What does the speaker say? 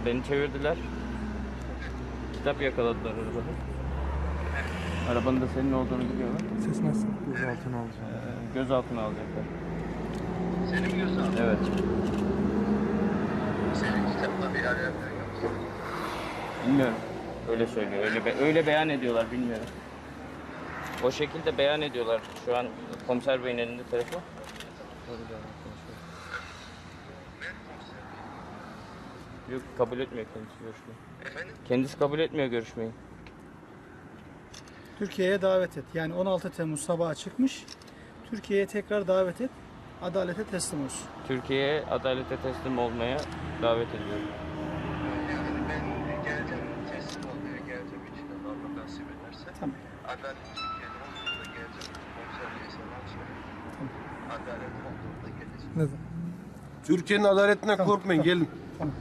Beni çevirdiler. Kitap yakaladılar arabada. Arabanın da senin olduğunu biliyorlar. Ses nasıl? Gözaltına alacağım. Gözaltına alacaklar. Senin gözün. Evet. Senin kitapla bir alakalı yok. Bilmiyorum. Öyle söylüyor. Öyle beyan ediyorlar, bilmiyorum. O şekilde beyan ediyorlar. Şu an komiser beyin elinde telefon. Yok, kabul etmiyor kendisi görüşmeyi. Efendim? Kendisi kabul etmiyor görüşmeyi. Türkiye'ye davet et. Yani 16 Temmuz sabahı çıkmış. Türkiye'ye tekrar davet et. Adalete teslim olsun. Türkiye'ye adalete teslim olmaya davet ediyorum. Yani ben geleceğim, teslim olmaya geleceğim içinden Allah nasip ederse. Tamam. Adalet Türkiye'de olduğunda geleceğim. Komiserliğe selam söyle. Adalet olduğunda geleceğim. Neden? Türkiye'nin adaletinden korkmayın, gelin. Tamam.